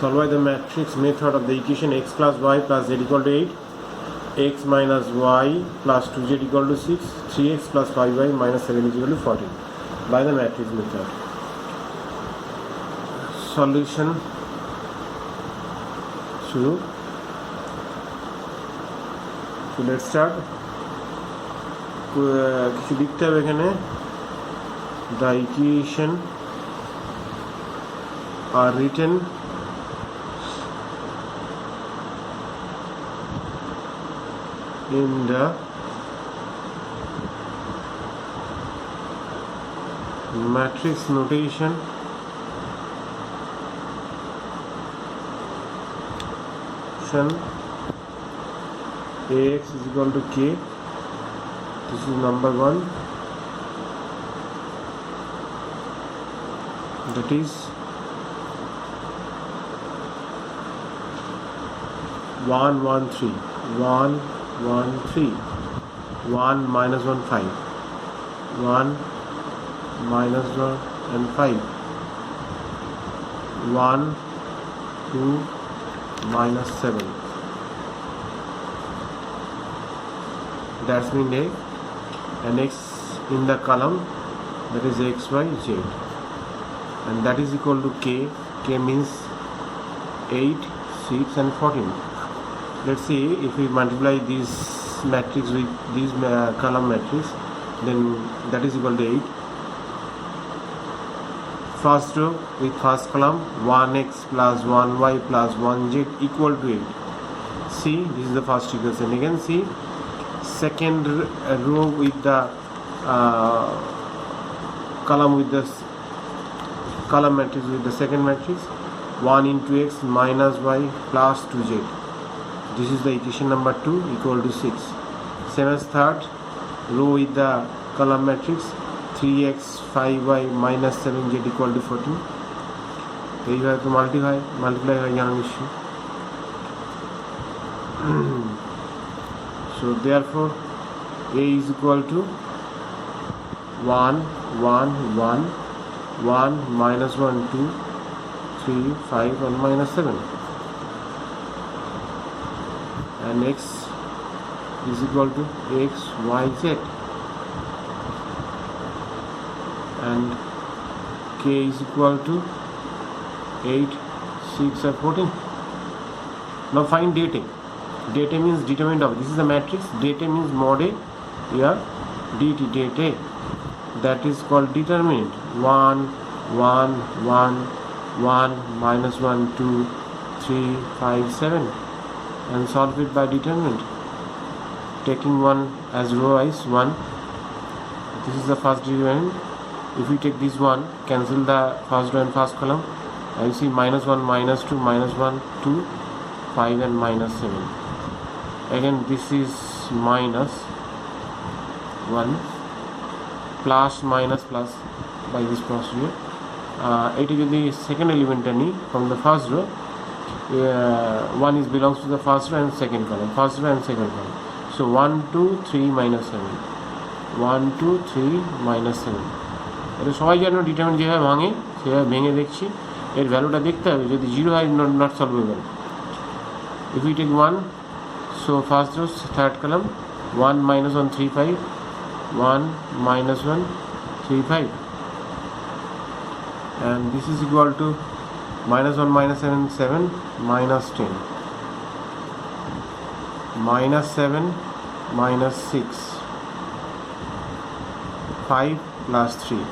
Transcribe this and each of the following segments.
Solve by the matrix method of the equation x plus y plus z equal to 8, x minus y plus 2z equal to 6, 3x plus 5y minus 7 is equal to 14 by the matrix method. Solution শুরু. So let's start. কিছু লিখতে হবে এখানে. The equation are written in the matrix notation Ax is equal to k. This is number 1, that is 1 1 3 1 1 3 1 minus 1 5 1 minus 1 and 5 1 2 minus 7. That's mean a and x in the column, that is x y z, and that is equal to k. K means 8, 6 and 14. Let's see, if we multiply this matrix with this column matrix, then that is equal to 8. First row with first column, 1x plus 1y plus 1z equal to 8. See, this is the first equation. Again see, second row with the column with the column matrix with the second matrix, 1 into x minus y plus 2z. This is the equation number 2 equal to 6. Same as third row with the column matrix, 3x 5y minus 7z equal to 14. এইভাবে তো multiply হয় জানা নিশ্চয়ই. So therefore a is equal to 1 1 1 1 minus 1 2 3 5 and minus 7, and x is equal to x y z, and k is equal to 8 6 or 14. Now find data. Data means determinant of, this is the matrix. Data means mod a, here dt data, that is called determinant. 1 1 1 1 minus 1 2 3 5 7, and solve it by determinant, taking 1 as row wise 1. This is the first determinant. If we take this one, cancel the first row and first column, you see minus 1 minus 2 minus 1 2 5 and minus 7. Again this is minus 1 plus minus plus by this procedure. It is the second element from the first row. 1 is belongs to the first row and second column, first row and second column. So 1 2 3 minus 7, 1 2 3 minus 7. এটা সবাই জানো determinant যেভাবে ভাঙে সেভাবে ভেঙে দেখছি, এর ভ্যালুটা দেখতে হবে. যদি 0 হয় not solvable. If we take 1, so first row third column, 1 minus 1 3 5 1 minus 1 3 5, and this is equal to minus 1 minus 7 7 minus 10 minus 7 minus 6 5 plus 3.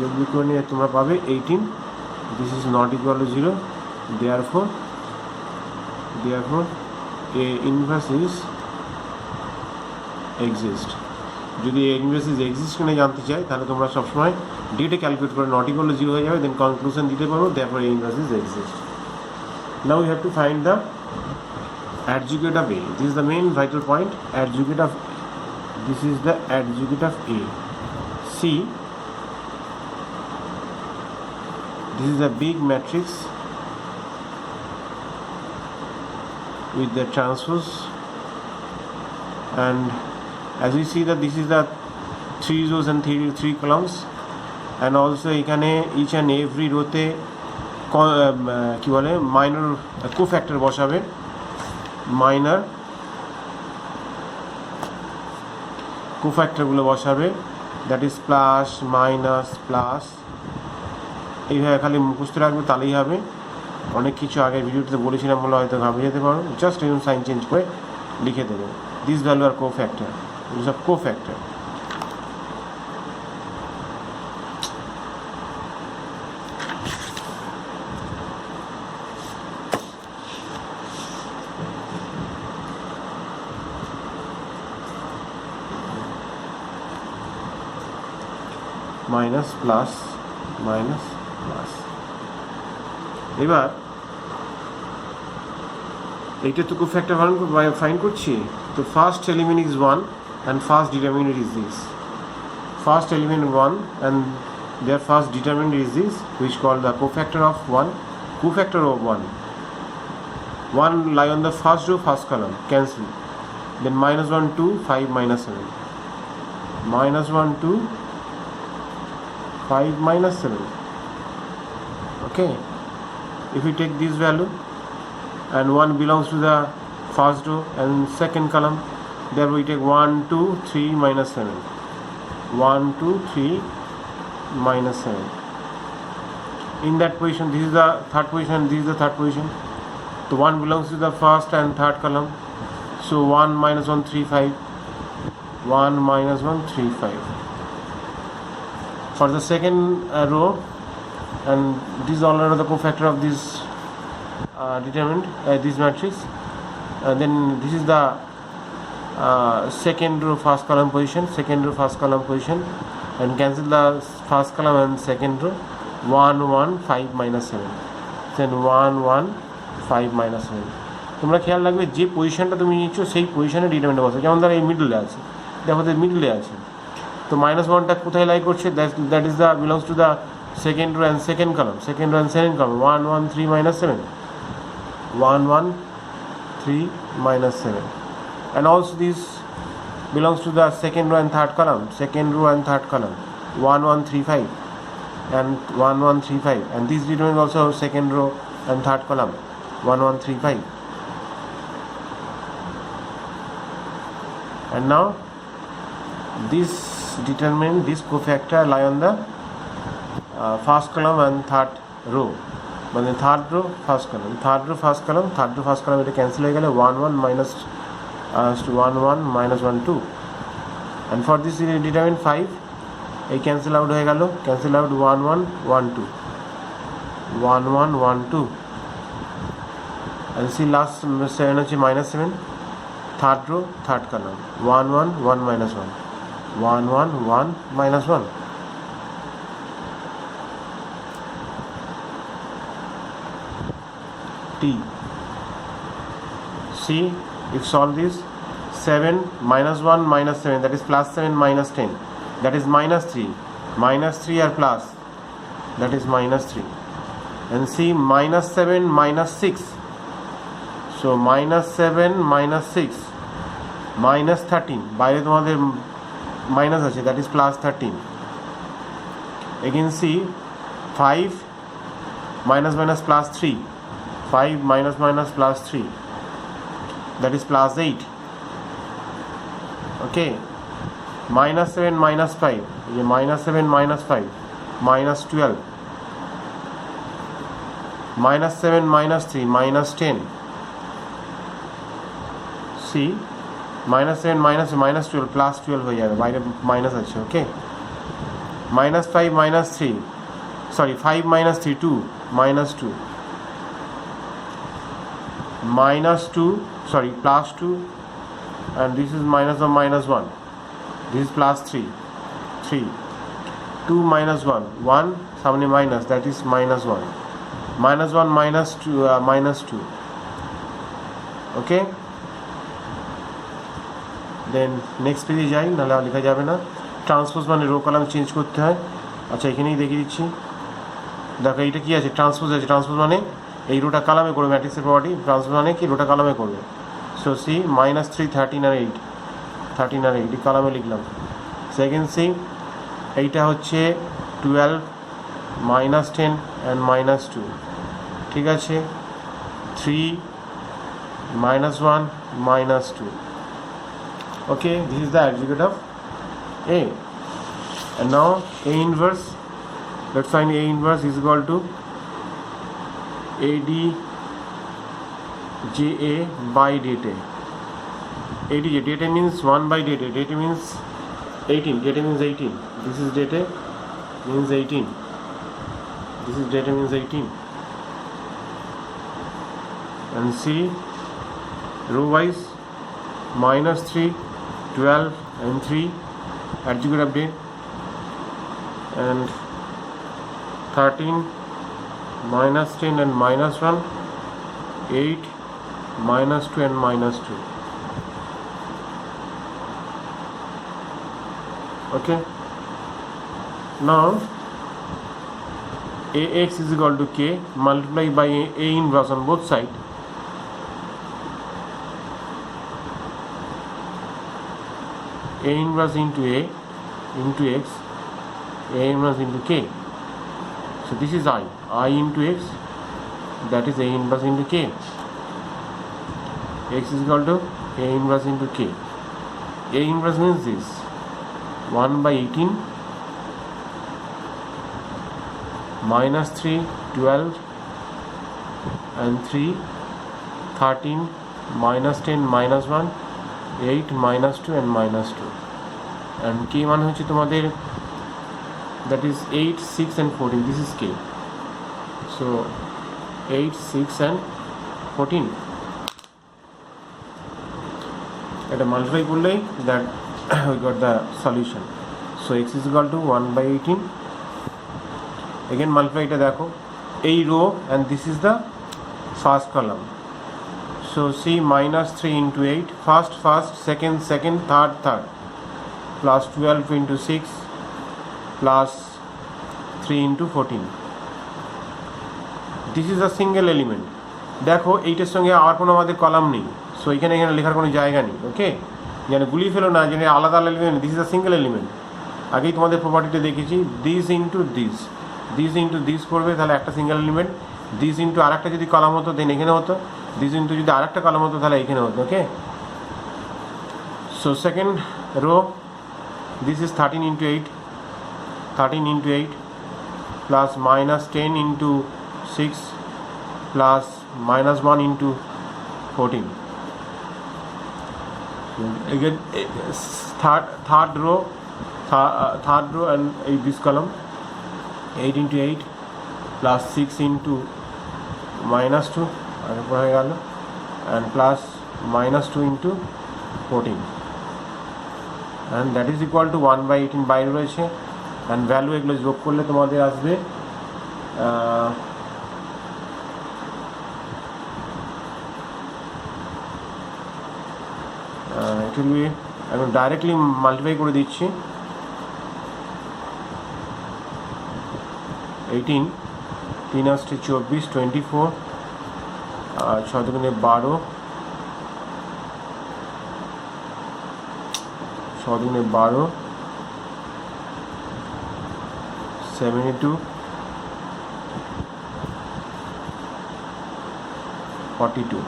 যদি করে নিয়ে তোমরা পাবে 18. This is not equal to 0. Therefore a inverse is exist. যদি a inverse is exist কিনা জানতে চাই তাহলে তোমরা সবসময় ডেটা ক্যালকুলেট করে not equal to 0 হয়ে যাবে, দেন কনক্লুশন দিতে পারো. therefore a inverse is exist. Now we have to find the adjugate of a. This is the main vital point. Adjugate of, this is the adjugate of a. See, this is a big matrix with the transpose, and as we see that this is the 3 rows and 3 columns, and also এখানে each and every row তে কী বলে minor cofactor বসাবে, minor কোফ্যাক্টরগুলো বসাবে, that is plus minus plus, এইভাবে খালি মুখস্থ রাখবে, তাহলেই হবে। অনেক কিছু আগের ভিডিওতে বলেছিলাম বলে হয়তো ঘাবড়ে যেতে পারো, জাস্ট এরকম সাইন চেঞ্জ করে লিখে দেবে, this value are cofactor, this are cofactor. Minus plus minus plus. এবার এইটা তো কোফ্যাক্টর ফাইন্ড করছি, তো first element is 1 and first determinant is this. First element 1 and their first determinant is this, which called the cofactor of 1. Cofactor of 1 lie on the first row, first column, cancel. Then minus 1 2 5 minus 7, minus 1 2 5 minus 7. Okay, if we take this value and 1 belongs to the first row and second column, there we take 1 2 3 minus 7, 1 2 3 minus 7. In that position, this is the third position, this is the third position, so 1 belongs to the first and third column, so 1 minus 1 3 5, 1 minus 1 3 5. For the second row, and these all are the cofactor of this determinant, this matrix, then this is the second row first column position, second row first column position, and cancel the first column and second row, 1 1 5 minus 7, then 1 1 5 minus 7. তোমরা খেয়াল রাখবে যে পজিশনটা তুমি নিচ্ছ সেই পজিশনে determinant বসে, যেমন ধরো এই মিডলে আছে, দেখো তো মিডলে আছে, তো মাইনাস 1টা কোথায় লাই করছে, that is the belongs to the second row and second column, second row and second column, 1 1 3 minus 7, 1 1 3 minus 7. And also this belongs to the second row and third column, second row and third column, 1 1 3 5 and 1 1 3 5, and this determines also second row and third column, 1 1 3 5. And now this determinant, this cofactor lie on the first column and third row, মানে third rho first column, third rho first column, third rho first column, এটা cancel হয়ে গেলে 1 1 minus 1 1 minus 1 2, and for this determinant 5 এই cancel out হয়ে গেল, cancel out 1 1 1 2, 1 1 1 2, and see last 7 হচ্ছে minus 7, third rho third column, 1 1 1 minus 1, 1 1 1 minus 1. T. See, if solve this, 7 minus 1 minus 7, that is plus 7 minus 10, that is minus 3, minus 3 or plus, that is minus 3, and see minus 7 minus 6, so minus 7 minus 6, minus 13, বাইরে তোমাদের minus আছে, that is plus 13. Again see 5 minus minus plus 3, 5 minus minus plus 3, that is plus 8. Okay, minus 7 minus 5, minus 7 minus 5, minus 12, minus 7 minus 3, minus 10. See, minus 7 minus minus 12 plus 12 হয়ে যাবে, বাইরে minus আছে। ওকে, minus 5 minus 3, sorry 5 minus 3 2, minus 2, minus 2, sorry plus 2, and this is minus of minus 1, this is plus 3, 3, 2 minus 1, 1 সামনে minus, that is minus 1, minus 1 minus 2, minus 2. Okay, then next পেজে যাই, নাহলে আর লেখা যাবে না। ট্রান্সপোজ মানে রো কলাম চেঞ্জ করতে হয়। আচ্ছা, এখানেই দেখিয়ে দিচ্ছি, দেখো এইটা কী আছে, ট্রান্সপোজ আছে। ট্রান্সপোজ মানে এই রোটা কালামে করবে, ম্যাট্রিক্সের প্রপার্টি। ট্রান্সপোজ মানে কি, রোটা কালামে করবে। সো সি minus 3 13 আর 8, 13 আর 8 কালামে লিখলাম। সেকেন্ড সি এইটা হচ্ছে 12 minus 10 and minus 2, ঠিক আছে, 3 minus 1 minus 2. Okay, this is the adjugate of A. And now A inverse, let's find A inverse is equal to ADJA by data. ADJ, data means 1 by data. Data means 18. Data means 18. This is data means 18. This is data means 18. And see, row wise minus 3, 12 and 3, adjugate of date, and 13 minus 10 and minus 1, 8 minus 2 and minus 2. Okay, now AX is equal to K multiplied by A inverse on both sides. A inverse into A into X, A inverse into K. So this is I into X, that is A inverse into K. X is equal to A inverse into K. A inverse means this 1 by 18 minus 3, 12 and 3, 13 minus 10 minus 1, 8 minus 2 and minus 2. And K মান হচ্ছে তোমাদের, that is 8, 6 and 14. This is K. So 8, 6 and 14. এটা multiply করলেই that we got the solution. So X is equal to 1 by 18. Again multiply এটা দেখো, এই row and this is the first column. So see, minus 3 into 8, first, second, third, plus 12 into 6, plus 3 into 14. This is a single element. দেখো এইটার সঙ্গে আর কোনো আমাদের column নেই, so এখানে লেখার কোনো জায়গা নেই। ওকে, যেন গুলিয়ে ফেলো না, যেন আলাদা element. This is a single element. আগেই তোমাদের প্রপার্টিতে দেখেছি, দিস ইন্টু দিস করবে তাহলে একটা সিঙ্গেল এলিমেন্ট। দিস ইন্টু আর একটা যদি কলাম হতো দেন এখানে হতো, দিস ইন্টু যদি আর একটা কলাম হতো তাহলে এখানে হতো। Okay, so second row, this is 13 into 8 plus minus 10 into 6 plus minus 1 into 14. Again third row and this column 8 into 8 plus 6 into minus 2 and plus minus 2 into 14. And that is equal to 1 by 18 বাইরে রয়েছে। And value এগুলো যোগ করলে তোমাদের আসবে actually এখন directly multiply করে দিচ্ছি। 18 3 আসছে 24, 24 আর 6 দুগুণে 12, 6 দুগুণে 12, 72, 42.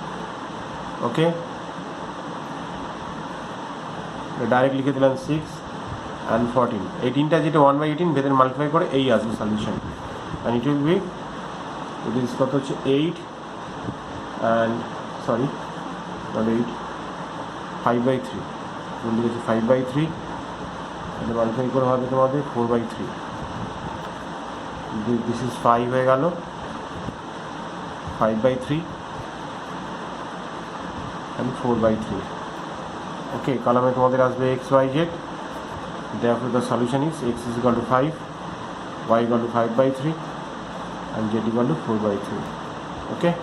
ওকে, ডাইরেক্ট লিখে দিলাম 6 and 14. 18টা যেটা 1 by 18 ভেতরে মাল্টিপ্লাই করে এই আসবে solution. and it will be, it is কত হচ্ছে 8 and sorry not 8, 5 by 3 বলতে গেছি 5 by 3 এটা মাল্টিপ্লাই করে হবে তোমাদের 4 by 3. this is 5 হয়ে গেল, 5 by 3 and 4 by 3. ওকে, কলামে তোমাদের আসবে x y z. therefore the solution is x is equal to 5, y equal to 5 by 3 and z equal to 4 by 3. okay.